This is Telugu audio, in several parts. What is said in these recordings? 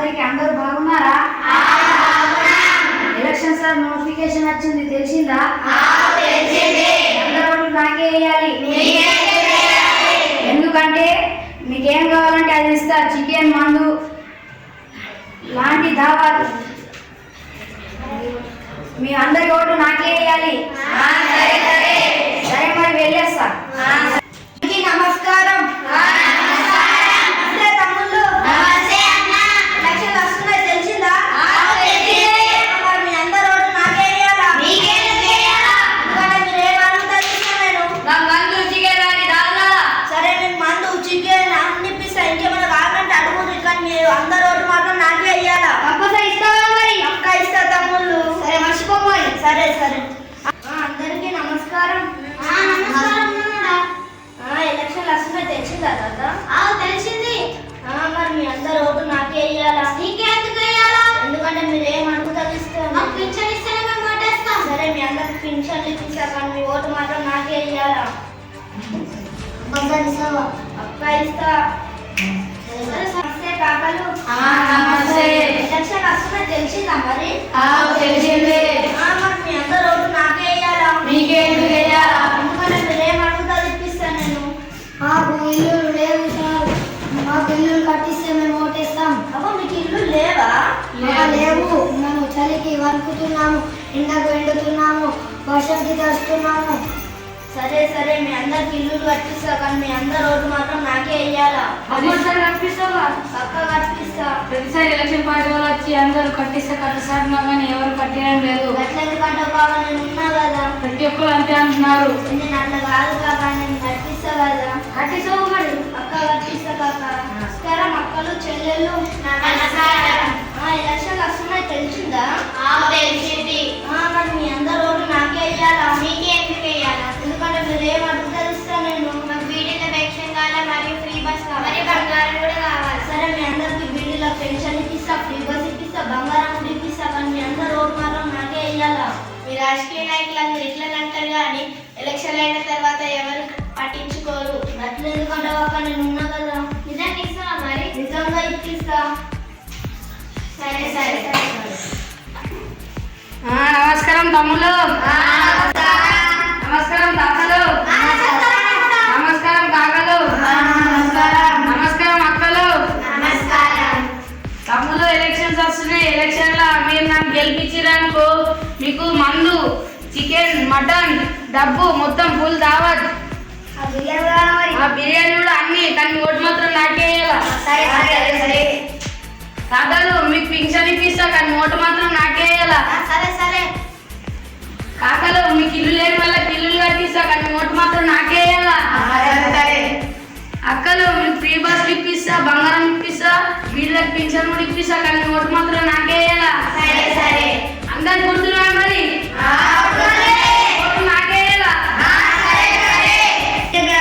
అందరికి అందరూ బాగున్నారా? ఎలక్షన్స్ నోటిఫికేషన్ వచ్చింది, తెలిసిందా? అందరూ ఓట్లు నాకే వేయాలి. ఎందుకంటే మీకేం కావాలంటే అది ఇస్తా. చికెన్, మందు లాంటి దావాలు మీ అందరి ఓట్లు నాకే వేయాలి. సరే మరి వెళ్ళేస్తా. నమస్కారం. సరే సరే. అందరికీ నమస్కారం. ఎలక్షన్లు వస్తున్నాయి, తెలిసిందా తాత? తెలిసింది. మరి మీ అందరు ఓటు నాకే వేయాలా? నీకే ఎందుకు వేయాలా? ఎందుకంటే మీరు ఏం అడుగుతారు ఇస్తాను. పింఛన్ ఇస్తేనే మేము ఓటేస్తాం. సరే, మీ అందరికి పింఛన్లు ఇప్పిస్తా, కానీ మీ ఓటు మాత్రం నాకే వేయాలా? అక్క ఇస్తా. నమస్తే కాకలు. ఎలక్షన్ వస్తున్నాయి, తెలిసిందా మరి? తెలిసింది. మరి మీ అందరు ఓటు నాకే వేయాలా? మీకే ఎందుకు వేయాలా? ఎందుకంటే మీరు ఏం అడుగుతారు ఇప్పిస్తా నేను. మాకు ఇల్లు లేవు సార్, మాకు ఇల్లు కట్టిస్తే మేము ఓటేస్తాం. అబ్బా, మీకు ఇల్లు లేవా? లేవు. మేము చలికి వణుకుతున్నాము, ఎండకు ఎండుతున్నాము, వర్షంకి తడుస్తున్నాము. సరే సరే, మీ అందరికి ఇల్లు కట్టిస్తా, కానీ మీ అందరు ఓటు మాత్రం నాకే వేయాలా? కట్టిస్తావా? పక్క కట్టిస్తా. ప్రతిసారి ఎలక్షన్ పార్టీ వాళ్ళు వచ్చి అందరూ కట్టిస్తున్నా కానీ ఎవరు కట్టడం లేదు. అట్లా ఎందుకంటే బాగా నేను ఉన్నా కదా. ప్రతి ఒక్కరు అంతే అంటున్నారు. నేను అట్లా కాదు కాక, నేను కట్టిస్తా కదా. కట్టిస్తావు మరి? పక్క కట్టిస్తా కాక. నమస్కారం అక్కలు, చెల్లెళ్ళు. ఎలక్షన్ వస్తున్నాయి, తెలిసిందా? తెలిసింది. మరి మీ అందరు ఓటు నాకే వేయాలా? మీకే ఎందుకు వేయాలా? ఎందుకంటే మీరు ఏం అడుగుతారు ఇస్తా నేను. నాకు బీడీల పెన్షన్ కావాలా, మరియు ఫ్రీ బస్ కావాలి, బంగారం కూడా కావాలి. సరే, మీ అందరికి బీడీల పెన్షన్ ఇప్పిస్తా, ఫ్రీ బస్ ఇప్పిస్తా, బంగారం కూడా ఇప్పిస్తా, కానీ మీ అందరు ఓటు మాత్రం నాకే వేయాలా? మీ రాజకీయ నాయకులు అందరూ ఇట్లా అంటారు కానీ ఎలక్షన్ అయిన తర్వాత ఎవరు పట్టించుకోరు. అట్లా ఎందుకంటే ఒక నేను ఉన్నా కదా. నిజంగా ఇస్తావా మరి? నిజంగా ఇప్పిస్తా. సరే సరే సరే. నమస్కారం తమ్ముళ్ళు. నమస్కారం తాతలు. నమస్కారం కాకలు. నమస్కారం అక్కలు. తమ్ముళ్ళు, ఎలక్షన్స్ వస్తున్నాయి. ఎలక్షన్లో మీరు నన్ను గెలిపించారనుకో, మీకు మందు, చికెన్, మటన్, డబ్బు మొత్తం ఫుల్ దావత్. బిర్యానీ కూడా అన్ని, కానీ ఓటు మాత్రం నాకే వేయాలా? తాతలు, మీకు పింఛన్ ఇప్పిస్తా, కానీ ఓటు మాత్రం నాకే వేయాలా? సరే సరే. కాకలు, మీకు ఇల్లు లేని వాళ్ళకి ఇల్లు కట్టిస్తా, కానీ ఓటు మాత్రం నాకే వేయాలా? అక్కలు, మీకు ఫ్రీ బస్ ఇప్పిస్తా, బంగారం ఇప్పిస్తా, వీళ్ళకి పింఛన్ కూడా ఇప్పిస్తా, కానీ ఓటు మాత్రం నాకే వేయాలా? సరే సరే. అందరు గుర్తున్నా మరి? ఓటు నాకే వేయాలా?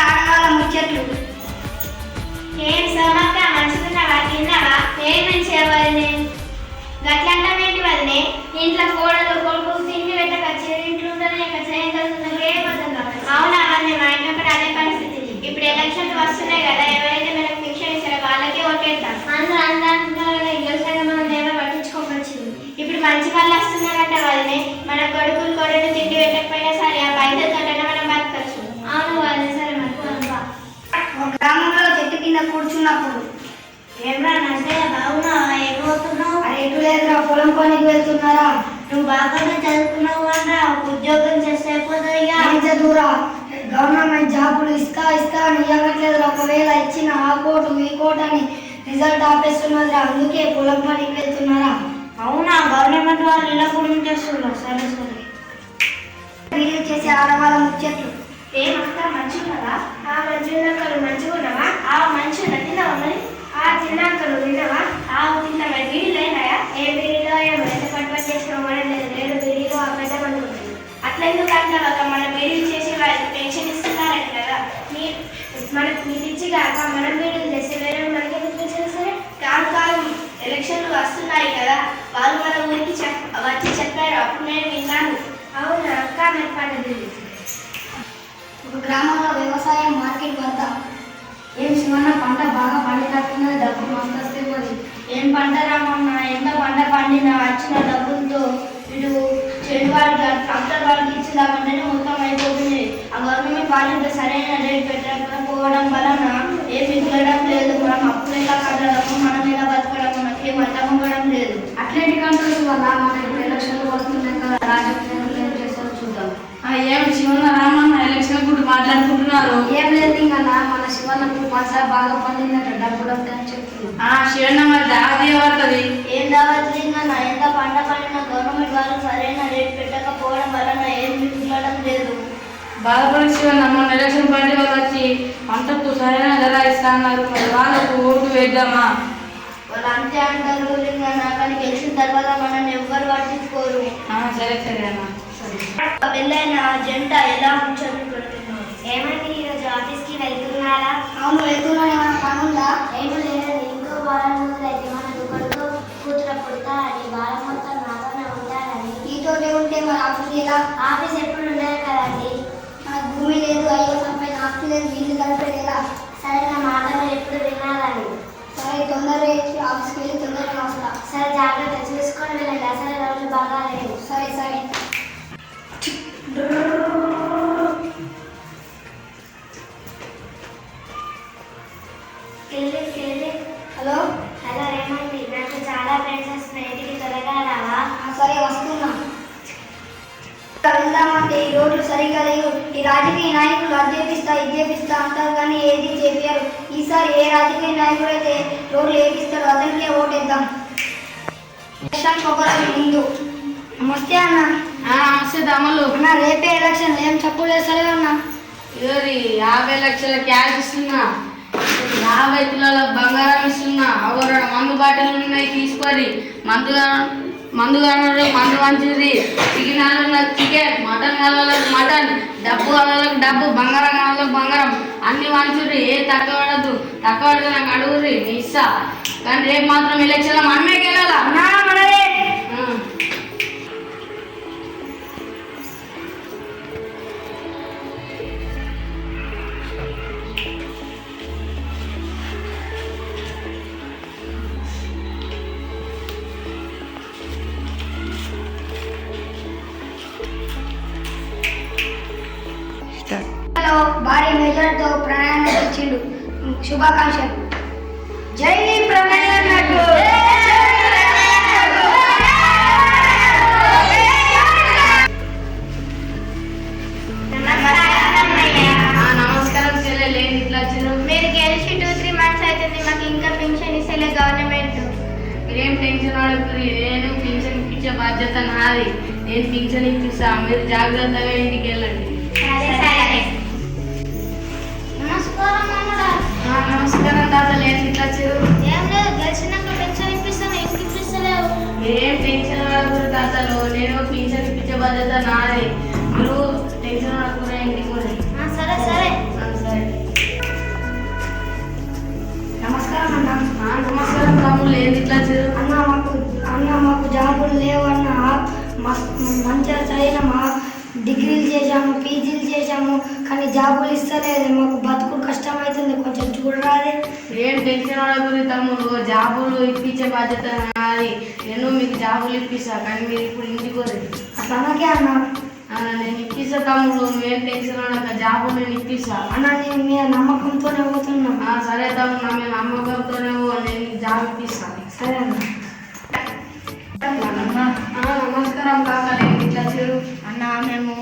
ఆడవాళ్ళ ముచ్చట్లు. ఏం సోమక్క, మంచిగున్నావా? తిన్నావా? ఏం మంచిగా వదినే. గట్లంటావేంటి వదినే? ఇంట్లో కోడలు కొడుకు తిండి పెట్టకొచ్చి ఇంట్లో ఉండాలి, ఏం కలుగుతుందో ఏం అర్థం కావాలి. అవునా వదినే, మా ఇంట్లో కూడా అదే పరిస్థితి. ఇప్పుడు ఎలక్షన్స్ వస్తున్నాయి కదా, ఎవరైతే మనకు పింఛన్ ఇస్తారో వాళ్ళకే ఓటేద్దాం. అందరూ అంటున్నారు కదా, గెలిచాక మనం ఎవరు పట్టించుకోవచ్చింది. ఇప్పుడు మంచి వాళ్ళు వస్తున్నారంట వదినే. మన కొడుకులు కొడుకు తిండి పెట్టకపోయినా సరే ఆ పైసలు కట్టడం మనం బతకచ్చు. అవును వదినే. సరే మరి ఒక గ్రామంలో చెట్టు కింద కూర్చున్నప్పుడు, ఏమరా అంటే బాగున్నావా? ఏమవుతున్నావు? అది ఎటు లేదురా, పొలం పనికి వెళ్తున్నారా? నువ్వు బాగానే చదువుకున్నావు అన్నా, ఉద్యోగం చేస్తే అయిపోతుంది. చదువురా, గవర్నమెంట్ జాబులు ఇస్తా అని ఇవ్వట్లేదురా. ఒకవేళ ఇచ్చిన ఆ కోటు ఈ కోటు అని రిజల్ట్ ఆపేస్తున్నదిరా. అందుకే పొలం పనికి వెళ్తున్నారా? అవునా, గవర్నమెంట్ వాళ్ళు ఇలా కూడా చేస్తున్నారు. సరే సరే. వీళ్ళు చేసే ఆడవాళ్ళ ముచ్చట్లు. ఏమంతా మంచిగున్నదా? మంచిగున్నక్కలు. మంచిగున్నావా? మంచిగా తిన్నావా మరి? తిన్నాకలు. తిన్నావా? తిన్నావా? బీడీలు అయినాయా? ఏ బీడీలో ఎంత పట్టుబడి చేసినావు? మన లేదు బీడీలో ఆ పెద్ద మంది ఉంది. అట్లా ఎందుకు అంటారు? మన బీడీలు చేసి వాళ్ళకి పెన్షన్ ఇస్తున్నారంట కదా. మనకు మీరు ఇచ్చి కాక మనం బీడీలు చేస్తే వేరే మనకి ఎందుకు పెన్షన్ ఇస్తారు? కాదు, ఎలక్షన్లు వస్తున్నాయి కదా, వాళ్ళు మన ఊరికి వచ్చి చెప్పారు, అప్పుడు నేను విన్నాను. అవునా అక్క, నాకు పండుగ. ఒక గ్రామంలో వ్యవసాయం మార్కెట్ వద్ద ఏం శివన్న పంట బాగా పండినట్టున్నది, డబ్బు మస్తు వస్తే మరి ఏం పంట రామన్న, ఎంత పంట పండినా వచ్చిన డబ్బులతో ఇటు చెడు వాళ్ళకి ట్రాక్టర్ వాళ్ళకి ఇచ్చిందామంటేనే మొత్తం అయిపోతుంది. ఆ గవర్నమెంట్ వాళ్ళు సరైన రేట్ పెట్టకపోవడం వలన ఏం మిగలడం లేదు. మనం అప్పులు ఎలా కట్టడము, మనం ఎలా బతకడం మనకేం అర్థం అవ్వడం లేదు. అట్లాంటి కంట్రోల్స్ వల్ల మన ఇప్పుడు ఎలక్షన్లు వస్తున్నాయి కదా, రాజకీయాలు ఏం చేస్తారో చూద్దాం. ఏం శివన్న రామన్న ఎలక్షన్ గురించి మాట్లాడుకుంటున్నారు? ఏం లేదు ఇంకా మన శివన్నకు పైసా బాగా పండిందట, డబ్బులు వస్తాయని చెప్తున్నాను. శివన్న మరి దావతి పడుతుంది. ఏం దావట్లేదు ఇంకా ఎంత పంట పండిన గవర్నమెంట్ వాళ్ళు సరైన రేట్ పెట్టకపోవడం వలన ఏం మిగలడం లేదు. బాధపడి శివన్న మొన్న ఎలక్షన్ పార్టీ వాళ్ళు వచ్చి పంటకు సరైన ధర ఇస్తా అన్నారు. మరి వాళ్ళకు ఓటు వేద్దామా? వాళ్ళు అంతే అంటారు లింగన్న, కానీ గెలిచిన తర్వాత మనల్ని ఎవ్వరు పట్టించుకోరు. సరే సరే అన్న. పెళ్ళైన జంట ఎలా ఉంచారు పెడుతున్నారు? ఏమండి ఈరోజు ఆఫీస్కి వెళ్తున్నారా? అవును వెళ్తున్నాను. పనుందా? ఏమీ లేదండి, ఇంకో వారం రోజులు అయితే మన దుకాణంలో కూతుర పుడతారని, వారం మొత్తం నాతోనే ఉంటారని. నీతోనే ఉంటే మరి ఆఫీస్ ఎలా? ఆఫీస్ ఎప్పుడు ఉండదు కదండి. మనకు భూమి లేదు, అయ్యో సంపైన ఆస్తి లేదు, వీళ్ళు కలిపేది ఎలా? సరే నా మాట మీరు ఎప్పుడు వినాలని. సరే తొందరగా ఆఫీస్కి వెళ్ళి తొందరగా వస్తా. సరే జాగ్రత్త చూసుకొని వెళ్ళండి, అసలు రోజులు బాగా లేవు. సరే సరే. హలో హలో ఏమండి, నాకు చాలా ఫ్రెండ్స్ వస్తున్నాయి, ఇంటికి త్వరగా రావా? సరే వస్తున్నా. వెళ్దామంటే ఈ రోడ్లు సరిగా లేవు. ఈ రాజకీయ నాయకులు అది చేపిస్తా ఇది చేపిస్తా అంటారు కానీ ఏది చేపారు. ఈసారి ఏ రాజకీయ నాయకుడు అయితే రోడ్లు వేపిస్తాడో అతనికే ఓటేద్దాం. ఎలక్షన్ ఒక రోజు ముందు. నమస్తే అన్న. నమస్తే తమ్ముళ్ళు. అన్న రేపే ఎలక్షన్, ఏం చప్పుడు చేస్తలేవు అన్న? 50 లక్షల క్యాష్ ఇస్తున్నా, 50 కిలోల బంగారం ఇస్తున్నా, అవరు మందు బాటిల్ ఉన్నాయి తీసుకొని మందు కావాలి మందు మంచిది, చికెన్ కావాలి చికెన్, మటన్ కావాలి మటన్, డబ్బు కావాలి డబ్బు, బంగారం కావాలి బంగారం, అన్ని మంచిది. ఏ తక్కువ పడద్దు, తక్కువ పడితే నాకు అడుగురి ఇస్తా. కానీ రేపు మాత్రం ఎలక్షన్లో మనమే గెలాలా? మనదే. భారీ మెజార్టీతో ప్రణయన గెలిచిండు. శుభాకాంక్షలు. జై ప్రణయనకు. నమస్కారం చెల్లెలు, ఏంటి ఇట్లా వచ్చారు? మీరు గెలిచి 2-3 months అవుతుంది, మాకు ఇంకా పెన్షన్ ఇస్తలే గవర్నమెంట్. మీరేం టెన్షన్ పడకూరి, నేను పింఛన్ ఇప్పించే బాధ్యత నాది. నేను పింఛన్ ఇప్పిస్తా, మీరు జాగ్రత్తగా ఇంటికి వెళ్ళండి. నమస్కారం తాతలు, ఏంటి ఇట్లా వచ్చారు? ఏం లేదు, గెలిచినాక పెన్షన్ ఇప్పిస్తాను, ఎందుకు ఇప్పిస్తలేవు? మీరేం టెన్షన్ పడకూరు తాతలు, నేను పింఛన్ ఇప్పించే బాధ్యత నాది. మీరు టెన్షన్ పడకూర, ఇంటికి కూడా. సరే సరే. సరే. నమస్కారం అన్న. నమస్కారం తమ్ముళ్ళు, ఏంటి ఇట్లా వచ్చారు? అన్న మాకు జాబులు లేవన్న. మంచిగా చదివిన మా డిగ్రీలు చేసాము, పీజీలు చేసాము, కానీ జాబులు ఇస్తలేదు. మాకు బతుకు కష్టమవుతుంది, కొంచెం చూడరాదే. ఏం టెన్షన్ పడకూరి తమ్ముడు, జాబులు ఇప్పించే బాధ్యత నాది. నేను మీకు జాబులు ఇప్పిస్తా, కానీ మీరు ఇప్పుడు ఇంటికి పోరు. అట్లాగే అన్న. నేను ఇప్పిస్తా తమ్ముడు, నువ్వేం టెన్షన్ పడక, జాబులు నేను ఇప్పిస్తా. అన్న నేను మీ నమ్మకంతోనే పోతున్నా. సరే తమ్ముడు, నా మీద నమ్మకంతోనే నేను జాబ్ ఇప్పిస్తా. సరే అన్న. నమస్కారం కాకాలి, ఇట్లా చెరు. అన్న మేము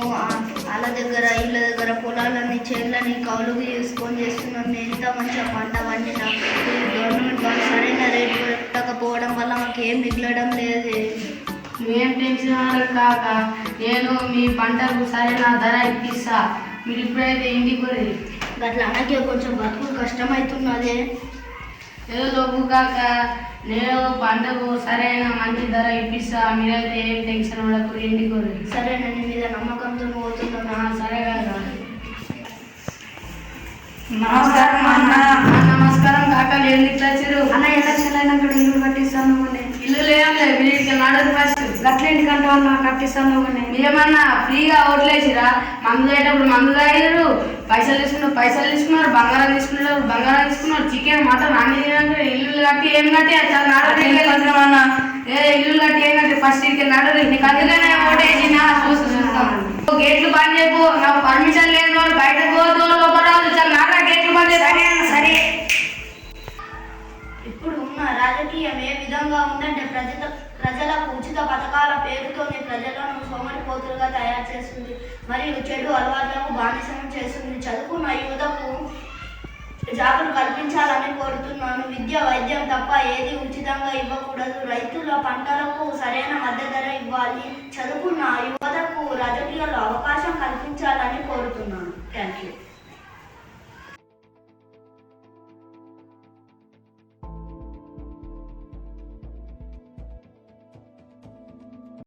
వాళ్ళ దగ్గర ఇళ్ళ దగ్గర పొలాలని చేనులని కౌలుకు చేసుకొని చేస్తున్నాం. మేము ఎంత మంచిగా పంట పండినా గవర్నమెంట్ వాళ్ళు సరైన రేటు పెట్టకపోవడం వల్ల మాకు ఏం మిగలడం లేదు. నువ్వేం టెన్షన్ పడక కాక, నేను మీ పంటకు సరైన ధర ఇప్పిస్తా. మీరు ఇప్పుడైతే ఇంటికి పోయి. అట్లా అన్నకే కొంచెం బతుకు కష్టమవుతున్నదే. ఏదో లోపు కాక, నేను పంటకు సరైన మంచి ధర ఇప్పిస్తా. మీరైతే ఏం టెన్షన్ పడకు, ఇంటికి పోయి. సరే నేను మీద నమ్మకంతో పోతున్నా. సరే కదా. నమస్కారం అన్న. నమస్కారం కాకాలు, ఏంటి ఇట్లా వచ్చారు? అన్న ఎలక్షన్ అయినాక ఇల్లు కట్టిస్తాను. ఇల్లు లేదంటే మీరు ఇక్కడ నాడదు ఫస్ట్. గట్లేంటికంటే అన్న కట్టిస్తాను మీరేమన్నా ఫ్రీగా ఓట్లేసిరా? మందు తాగేటప్పుడు మందు తాగారు, పైసలు తీసుకున్నారు, బంగారం తీసుకున్నారు, చికెన్ మటన్ అన్ని తినంటే ఇల్లు కట్టి ఏం కట్టి అన్న ఇల్లు కట్టి ఏం కట్టి ఫస్ట్ ఇక్కడికి నడు నీకు అందుకనే ఓటేసిన గేట్లు బంద్ చేయకు, నాకు పర్మిషన్ లేదు, బయటకు పోదు, లోపల రాదు, నారా గేట్లు బంద్ చేసి సరే. ఇప్పుడు ఉన్న రాజకీయం ఏ విధంగా ఉందంటే ప్రజలకు ఉచిత పథకాల పేరుతోనే ప్రజలను సోమరిపోతులుగా తయారు చేస్తుంది మరియు చెడు అలవాట్లకు బానిసం చేస్తుంది. చదువుకున్న యువతకు జాబులు కల్పించాలని కోరుతున్నాను. విద్య వైద్యం తప్ప ఏది ఉచితంగా ఇవ్వకూడదు. రైతుల పంటలకు సరైన మద్దతు ధర ఇవ్వాలి. చదువుకున్న యువతకు రాజకీయాల్లో అవకాశం కల్పించాలని కోరుతున్నాను.